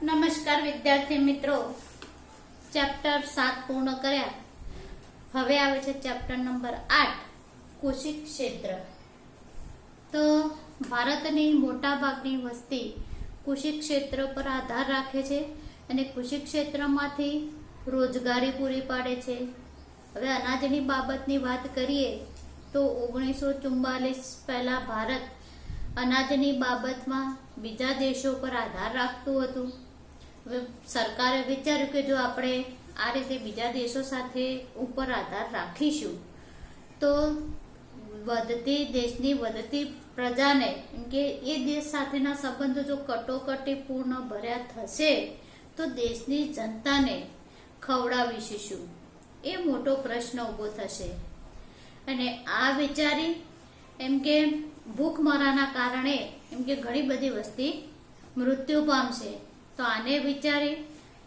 નમસ્કાર વિદ્યાર્થી મિત્રો, ચેપ્ટર 7 પૂર્ણ કર્યા. હવે આવે છે ચેપ્ટર નંબર 8 કૃષિ ક્ષેત્ર. તો ભારતની મોટાભાગની વસ્તી કૃષિ ક્ષેત્ર પર આધાર રાખે છે અને કૃષિ ક્ષેત્રમાંથી રોજગારી પૂરી પાડે છે. હવે અનાજની બાબતની વાત કરીએ તો 1944 પહેલા ભારત અનાજની બાબતમાં બીજા દેશો પર આધાર રાખતું હતું. હવે સરકારે વિચાર્યું કે જો આપણે આ રીતે બીજા દેશો સાથે ઉપર આધાર રાખીશું તો દેશની વધતી પ્રજાને એમ કે એ દેશ સાથેના સંબંધો જો કટોકટીપૂર્ણ ભર્યા થશે તો દેશની જનતાને ખવડાવીશું શું, એ મોટો પ્રશ્ન ઊભો થશે. અને આ વિચારી એમ કે ભૂખમરાના કારણે એમ કે ઘણી બધી વસ્તી મૃત્યુ પામશે. તો આને વિચારી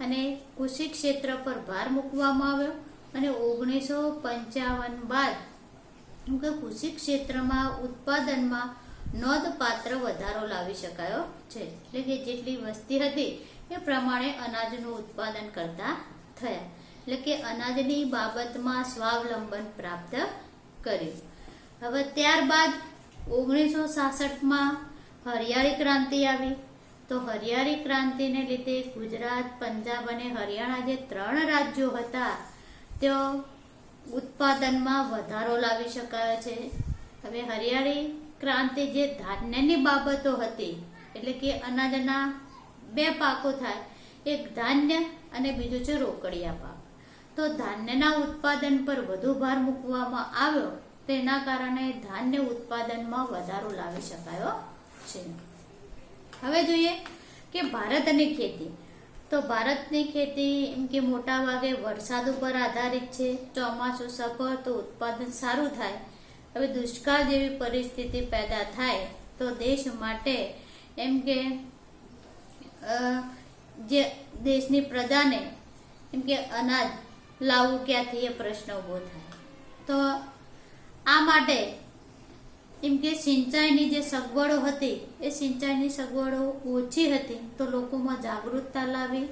અને કૃષિ ક્ષેત્ર પર ભાર મૂકવામાં આવ્યો અને 1955 બાદ એમ કે કૃષિ ક્ષેત્રમાં ઉત્પાદનમાં નોંધપાત્ર વધારો લાવી શકાયો છે. એટલે કે જેટલી વસ્તી હતી એ પ્રમાણે અનાજનું ઉત્પાદન કરતા થયા. એટલે કે અનાજની બાબતમાં સ્વાવલંબન પ્રાપ્ત કર્યું. હવે ત્યારબાદ 1966માં હરિયાળી ક્રાંતિ આવી. તો હરિયાળી ક્રાંતિને લીધે ગુજરાત, પંજાબ અને હરિયાણા જે 3 રાજ્યો હતા તેઓ ઉત્પાદનમાં વધારો લાવી શકાયો છે. હવે હરિયાળી ક્રાંતિ જે ધાન્યની બાબતો હતી, એટલે કે અનાજના 2 પાકો થાય, એક ધાન્ય અને બીજું છે રોકડિયા પાક. તો ધાન્યના ઉત્પાદન પર વધુ ભાર મૂકવામાં આવ્યો, તેના કારણે ધાન્ય ઉત્પાદનમાં વધારો લાવી શકાયો છે. હવે જોઈએ કે ભારતની ખેતી. તો ભારતની ખેતી એમ કે મોટા ભાગે વરસાદ ઉપર આધારિત છે. ચોમાસું સફળ તો ઉત્પાદન સારું થાય. હવે દુષ્કાળ જેવી પરિસ્થિતિ પેદા થાય તો દેશ માટે એમ કે જે દેશની પ્રજાને એમ કે અનાજ લાવવું ક્યાંથી, એ પ્રશ્ન ઊભો થાય. તો આ માટે એમ કે સિંચાઈની જે સગવડો હતી એ સિંચાઈની સગવડો ઓછી હતી. તો લોકોમાં જાગૃતતા લાવી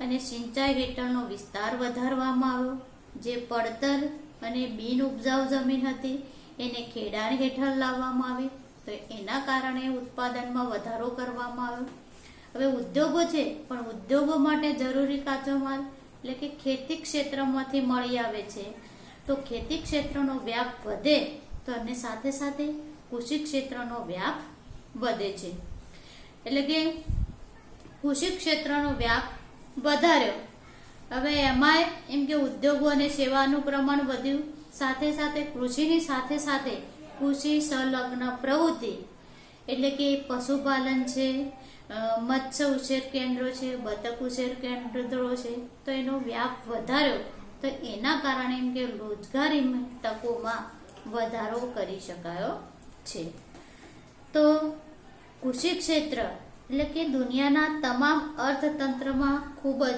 અને સિંચાઈ હેઠળનો વિસ્તાર વધારવામાં આવ્યો. જે પડતર અને બિન ઉપજાઉ જમીન હતી એને ખેડાણ હેઠળ લાવવામાં આવી. તો એના કારણે ઉત્પાદનમાં વધારો કરવામાં આવ્યો. હવે ઉદ્યોગો છે, પણ ઉદ્યોગો માટે જરૂરી કાચો માલ એટલે કે ખેતી ક્ષેત્રમાંથી મળી આવે છે. તો ખેતી ક્ષેત્રનો વ્યાપ વધે તો અને સાથે સાથે કૃષિ ક્ષેત્રનો વ્યાપ વધે છે. એટલે કે કૃષિ ક્ષેત્રનો વ્યાપ વધાર્યો. હવે એમાં એમ કે ઉદ્યોગો અને સેવાનું પ્રમાણ વધ્યું. સાથે સાથે કૃષિની સાથે સાથે કૃષિ સંલગ્ન પ્રવૃત્તિ એટલે કે પશુપાલન છે, મત્સ્ય ઉછેર કેન્દ્રો છે, બતક ઉછેર કેન્દ્રો છે, તો એનો વ્યાપ વધાર્યો. તો એના કારણે એમ કે રોજગારી તકોમાં વધારો કરી શકાયો છે. તો કૃષિ ક્ષેત્ર એટલે કે દુનિયાના તમામ અર્થતંત્રમાં ખૂબ જ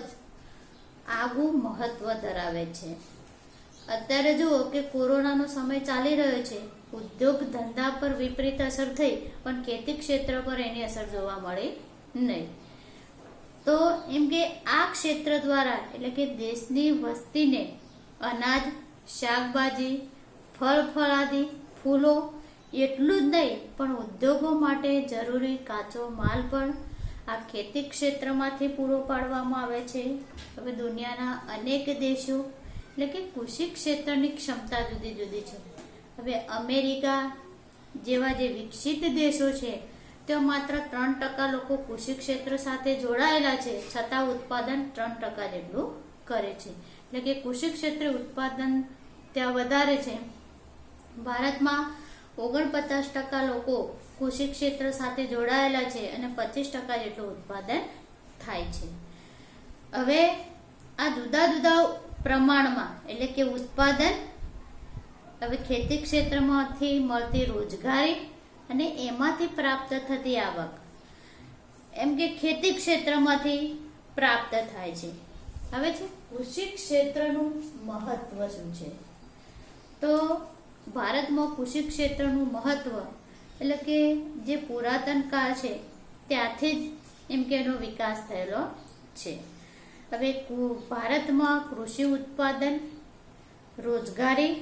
આગવું મહત્વ ધરાવે છે. અત્યારે જુઓ કે કોરોનાનો સમય ચાલી રહ્યો છે. ઉદ્યોગ ધંધા પર વિપરીત અસર થઈ, પણ ખેતી ક્ષેત્ર પર એની અસર જોવા મળી નહીં. તો એમ કે આ ક્ષેત્ર દ્વારા એટલે કે દેશની વસ્તીને અનાજ, શાકભાજી, ફળ ફળાદી, ફૂલો એટલું જ નહીં પણ ઉદ્યોગો માટે જરૂરી કાચો માલ પણ આ ખેતી ક્ષેત્રમાંથી પૂરો પાડવામાં આવે છે. હવે દુનિયાના અનેક દેશો એટલે કે કૃષિ ક્ષેત્રની ક્ષમતા જુદી જુદી છે. હવે અમેરિકા જેવા જે વિકસિત દેશો છે તેઓ માત્ર 3% લોકો કૃષિ ક્ષેત્ર સાથે જોડાયેલા છે, છતાં ઉત્પાદન 3% જેટલું કરે છે. એટલે કે કૃષિ ક્ષેત્રે ઉત્પાદન ત્યાં વધારે છે. ભારતમાં 49% લોકો કૃષિ ક્ષેત્ર સાથે જોડાયેલા છે અને 25% જેટલું ઉત્પાદન થાય છે. હવે આ જુદા જુદા પ્રમાણમાં એટલે કે ઉત્પાદન, હવે ખેતી ક્ષેત્રમાંથી મળતી રોજગારી અને એમાંથી પ્રાપ્ત થતી આવક એમ કે ખેતી ક્ષેત્રમાંથી પ્રાપ્ત થાય છે. હવે છે કૃષિ ક્ષેત્રનું મહત્વ શું છે. તો ભારતમાં કૃષિ ક્ષેત્રનું મહત્વ એટલે કે જે પુરાતન કાળ છે ત્યાંથી જ એમ કે એનો વિકાસ થયેલો છે. હવે ભારતમાં કૃષિ ઉત્પાદન, રોજગારી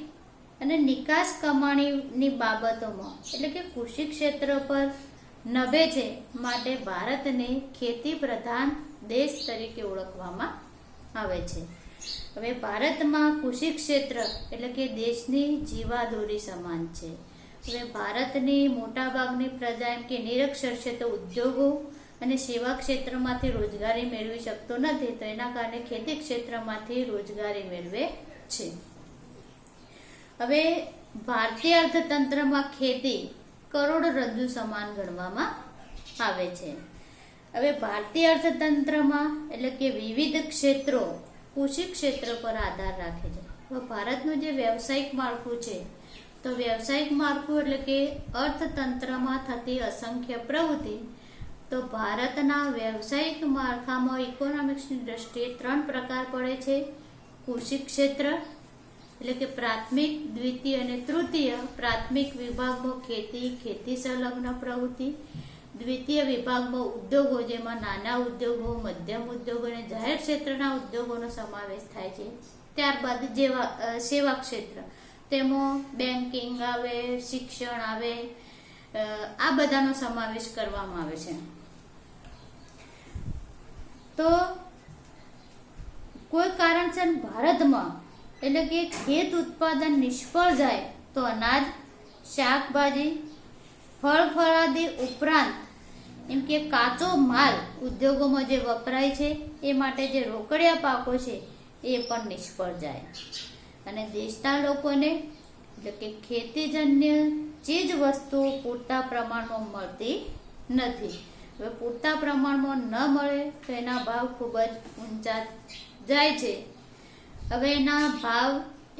અને નિકાસ કમાણીની બાબતોમાં એટલે કે કૃષિ ક્ષેત્ર પર નભે છે, માટે ભારતને ખેતી પ્રધાન દેશ તરીકે ઓળખવામાં આવે છે. હવે ભારતમાં કૃષિ ક્ષેત્ર એટલે કે દેશની જીવાદોરી સમાન છે. હવે ભારતની મોટાભાગની પ્રજા એમ કે નિરક્ષર છે, તો ઉદ્યોગો અને સેવા ક્ષેત્રમાંથી રોજગારી મેળવી શકતો નથી, તો એના કારણે ખેતી ક્ષેત્રમાંથી રોજગારી મેળવે છે. હવે ભારતીય અર્થતંત્રમાં ખેતી કરોડરજ્જુ સમાન ગણવામાં આવે છે. હવે ભારતીય અર્થતંત્રમાં એટલે કે વિવિધ ક્ષેત્રો કૃષિ ક્ષેત્ર પર આધાર રાખે છે. હવે ભારતનું જે વ્યવસાયિક માળખું છે, તો વ્યવસાયિક માળખું એટલે કે અર્થતંત્રમાં થતી અસંખ્ય પ્રવૃત્તિ, તો ભારતના વ્યવસાયિક માળખામાં ઇકોનોમિક્સની દ્રષ્ટિએ 3 પ્રકાર પડે છે. કૃષિ ક્ષેત્ર એટલે કે પ્રાથમિક, દ્વિતીય અને તૃતીય. પ્રાથમિક વિભાગમાં ખેતી, ખેતી સંલગ્ન પ્રવૃત્તિ. દ્વિતીય વિભાગમાં ઉદ્યોગો, જેમાં નાના ઉદ્યોગો, મધ્યમ ઉદ્યોગો અને જાહેર ક્ષેત્રના ઉદ્યોગોનો સમાવેશ થાય છે. ત્યારબાદ સેવા ક્ષેત્ર, તેમાં બેન્કિંગ આવે, શિક્ષણ આવે, આ બધાનો સમાવેશ કરવામાં આવે છે. તો કોઈ કારણસર ભારતમાં એટલે કે ખેત ઉત્પાદન નિષ્ફળ જાય તો અનાજ, શાકભાજી, ફળ ફળાદી ઉપરાંત એમ કે કાચો માલ ઉદ્યોગોમાં જે વપરાય છે એ માટે જે રોકડિયા પાકો છે એ પણ નિષ્ફળ જાય અને દેશના લોકોને એટલે કે ખેતીજન્ય ચીજ વસ્તુઓ પૂરતા પ્રમાણમાં મળતી નથી. હવે પૂરતા પ્રમાણમાં ન મળે તો એના ભાવ ખૂબ જ ઊંચા જાય છે. હવે એના ભાવ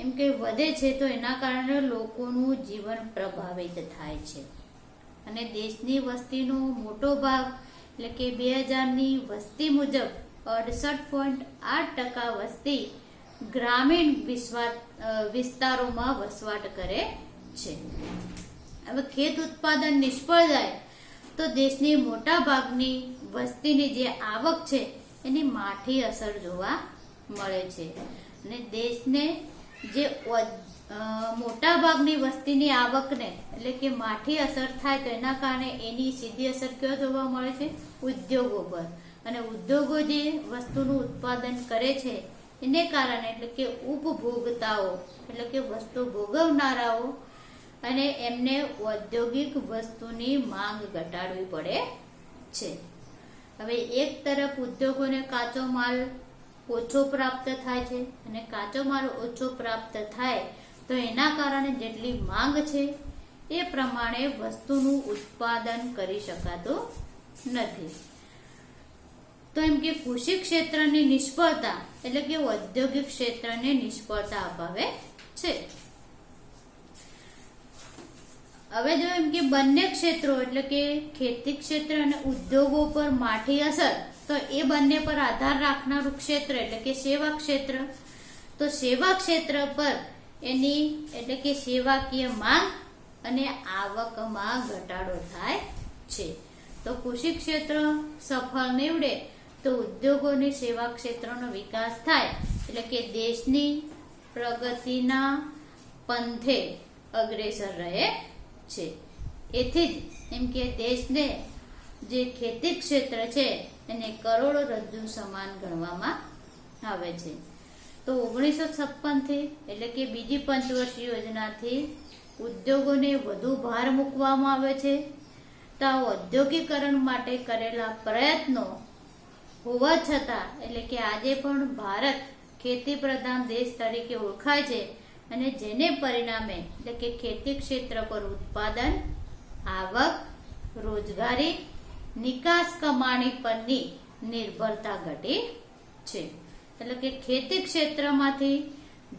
એમ કે વધે છે, તો એના કારણે લોકોનું જીવન પ્રભાવિત થાય છે અને દેશની વસ્તીનો મોટો ભાગ એટલે કે 2000ની વસ્તી મુજબ 68.8% વસ્તી ગ્રામીણ વિસ્તારોમાં વસવાટ કરે છે. હવે ખેત ઉત્પાદન નિષ્ફળ જાય તો દેશની મોટા ભાગની વસ્તીની જે આવક છે એની માઠી અસર જોવા મળે છે અને દેશને જે મોટા ભાગની વસ્તીની આવકને એટલે કે માઠી અસર થાય, તો એના કારણે એની સીધી અસર ક્યાં જોવા મળે છે? ઉદ્યોગો પર. અને ઉદ્યોગો જે વસ્તુનું ઉત્પાદન કરે છે એને કારણે એટલે કે ઉપભોગતાઓ એટલે કે વસ્તુ ભોગવનારાઓ અને એમને ઔદ્યોગિક વસ્તુની માંગ ઘટાડવી પડે છે. હવે એક તરફ ઉદ્યોગોને કાચો માલ ઓછો પ્રાપ્ત થાય છે અને કાચો માલ ઓછો પ્રાપ્ત થાય તો એના કારણે જેટલી માંગ છે એ પ્રમાણે વસ્તુનું ઉત્પાદન કરી શકાતું નથી. તો એમ કે કૃષિ ક્ષેત્રની નિષ્ફળતા એટલે કે ઔદ્યોગિક ક્ષેત્રને નિષ્ફળતા અપાવે છે. હવે જો એમ કે બંને ક્ષેત્રો એટલે કે ખેતી ક્ષેત્ર અને ઉદ્યોગો પર માઠી અસર, તો એ બંને પર આધાર રાખનારું ક્ષેત્ર એટલે કે સેવા ક્ષેત્ર. તો સેવા ક્ષેત્ર પર એની એટલે કે સેવાકીય માંગ અને આવકમાં ઘટાડો થાય છે. તો કૃષિ ક્ષેત્ર સફળ નીવડે તો ઉદ્યોગોની સેવા ક્ષેત્રનો વિકાસ થાય એટલે કે દેશની પ્રગતિના પંથે અગ્રેસર રહે છે. એથી જ એમ કે દેશને જે ખેતી ક્ષેત્ર છે એને કરોડરજ્જુ સમાન ગણવામાં આવે છે. તો 1956થી એટલે કે બીજી પંચવર્ષીય યોજનાથી ઉદ્યોગોને વધુ ભાર મૂકવામાં આવે છે. તો આ ઔદ્યોગિકરણ માટે કરેલા પ્રયત્નો હોવા છતાં એટલે કે આજે પણ ભારત ખેતી પ્રધાન દેશ તરીકે ઓળખાય છે અને જેને પરિણામે એટલે કે ખેતી ક્ષેત્ર પર ઉત્પાદન, આવક, રોજગારી, નિકાસ કમાણી પરની નિર્ભરતા ઘટી છે. એટલે કે ખેતી ક્ષેત્રમાંથી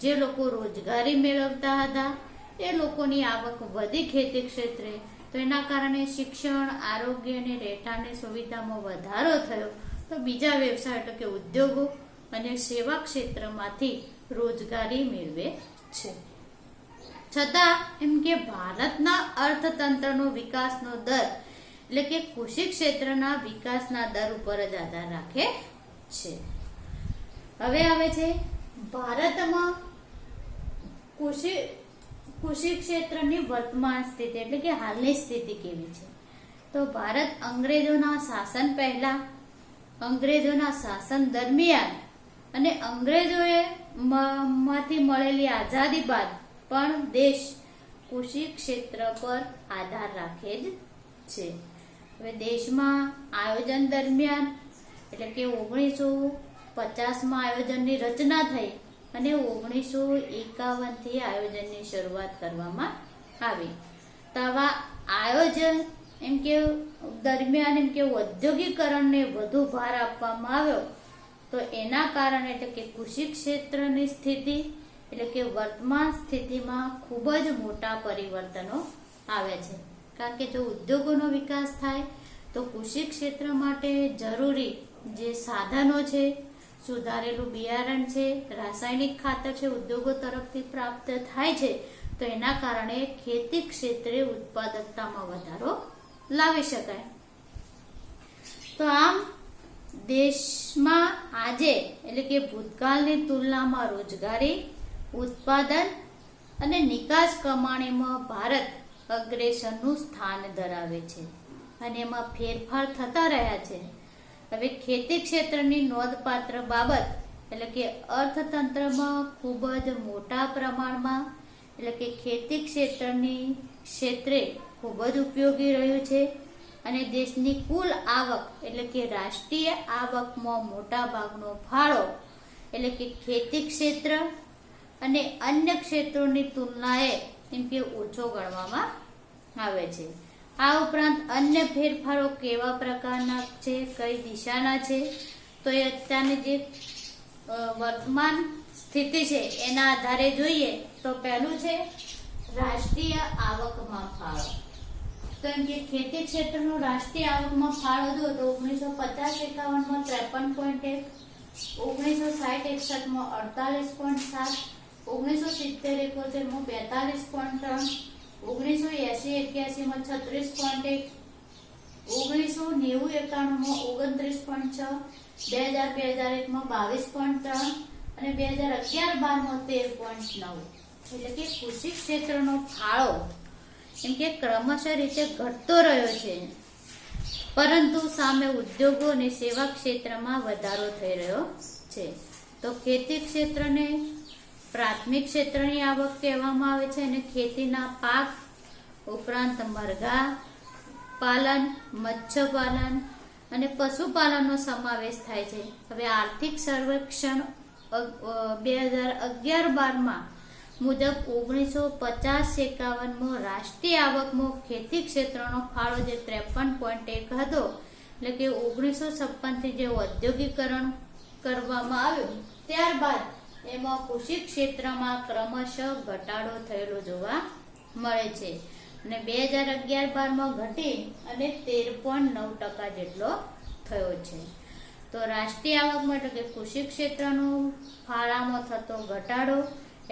જે લોકો રોજગારી મેળવતા હતા એ લોકોની આવક વધી ખેતી ક્ષેત્રે, તો એના કારણે શિક્ષણ, આરોગ્ય અને રહેઠાણની સુવિધામાં વધારો થયો. તો બીજા વ્યવસાય એટલે કે ઉદ્યોગો અને સેવા ક્ષેત્રમાંથી રોજગારી મેળવે છે. છતાં એમ કે ભારતના અર્થતંત્રનો વિકાસનો દર એટલે કે કૃષિ ક્ષેત્રના વિકાસના દર ઉપર જ આધાર રાખે છે. હવે આવે છે ભારતમાં કૃષિ ક્ષેત્રની વર્તમાન સ્થિતિ, એટલે કે હાલની સ્થિતિ કેવી છે. તો ભારત અંગ્રેજોના શાસન પહેલા, અંગ્રેજોના શાસન દરમિયાન અને અંગ્રેજોએ માંથી મળેલી આઝાદી બાદ પણ દેશ કૃષિ ક્ષેત્ર પર આધાર રાખે જ છે. હવે દેશમાં આયોજન દરમિયાન, એટલે કે 1950માં આયોજનની રચના થઈ અને 1951થી આયોજનની શરૂઆત કરવામાં આવી. તો આવા આયોજન એમ કે દરમિયાન એમ કે ઔદ્યોગિકરણને વધુ ભાર આપવામાં આવ્યો. તો એના કારણે એટલે કે કૃષિ ક્ષેત્રની સ્થિતિ, એટલે કે વર્તમાન સ્થિતિમાં ખૂબ જ મોટા પરિવર્તનો આવે છે. કારણ કે જો ઉદ્યોગોનો વિકાસ થાય તો કૃષિ ક્ષેત્ર માટે જરૂરી જે સાધનો છે, સુધારેલું બિયારણ છે, રાસાયણિક ખાતર છે, ઉદ્યોગો તરફથી પ્રાપ્ત થાય છે. તો એના કારણે ખેતી ક્ષેત્રે ઉત્પાદકતામાં વધારો લાવી શકાય. તો આમ દેશમાં આજે એટલે કે ભૂતકાળની તુલનામાં રોજગારી, ઉત્પાદન અને નિકાસ કમાણીમાં ભારત અગ્રેસરનું સ્થાન ધરાવે છે અને એમાં ફેરફાર થતા રહ્યા છે. હવે ખેતી ક્ષેત્રની નોંધપાત્ર બાબત એટલે કે અર્થતંત્રમાં ખૂબ જ મોટા પ્રમાણમાં એટલે કે ખેતી ક્ષેત્રે ખૂબ જ ઉપયોગી રહ્યું છે અને દેશની કુલ આવક એટલે કે રાષ્ટ્રીય આવકમાં મોટા ભાગનો ફાળો એટલે કે ખેતી ક્ષેત્ર અને અન્ય ક્ષેત્રોની તુલનાએ એમ કે ઓછો ગણવામાં આવે છે. આ ઉપરાંત અન્ય ફેરફારો કેવા પ્રકારના છે, કઈ દિશાના છે, તો એ અત્યારની જે વર્તમાન સ્થિતિ છે એના આધારે જોઈએ તો પહેલું છે રાષ્ટ્રીય આવકમાં ફાળો. તો એમ કે ખેતી ક્ષેત્રનો રાષ્ટ્રીય આવકમાં ફાળો જો તો 1950-51માં 53.1, 1960-61માં 48.7, 1970-71માં 42.3, 1980-81માં 36.1, 1990-91માં 29.6, 2000-2001માં 22.3 અને 2011-12માં 13.9. એટલે કે કૃષિ ક્ષેત્રનો ફાળો એમ કે ક્રમશઃ રીતે ઘટતો રહ્યો છે, પરંતુ સામે ઉદ્યોગો અને સેવા ક્ષેત્રમાં વધારો થઈ રહ્યો છે. તો ખેતી ક્ષેત્રને પ્રાથમિક ક્ષેત્રની આવક કહેવામાં આવે છે અને ખેતીના પાક ઉપરાંત મરઘા પાલન, મત્સ્યપાલન અને પશુપાલનનો સમાવેશ થાય છે. હવે આર્થિક સર્વેક્ષણ 2011-12માં મુજબ 1950-51માં રાષ્ટ્રીય આવકમાં ખેતી ક્ષેત્રનો ફાળો જે 53.1 હતો, એટલે કે 1956થી જે ઔદ્યોગિકરણ કરવામાં આવ્યું ત્યારબાદ એમાં કૃષિ ક્ષેત્રમાં ક્રમશઃ ઘટાડો થયેલો જોવા મળે છે અને 2011-12માં ઘટી અને 13.9% જેટલો થયો છે. તો રાષ્ટ્રીય આવકમાં એટલે કે કૃષિ ક્ષેત્રનો ફાળામાં થતો ઘટાડો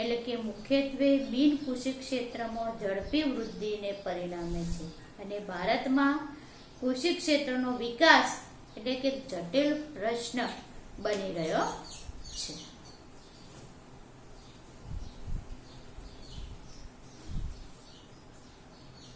એટલે કે મુખ્યત્વે બિન કૃષિ ક્ષેત્રમાં ઝડપી વૃદ્ધિને પરિણામે છે અને ભારતમાં કૃષિ ક્ષેત્રનો વિકાસ એટલે કે જટિલ પ્રશ્ન બની રહ્યો છે.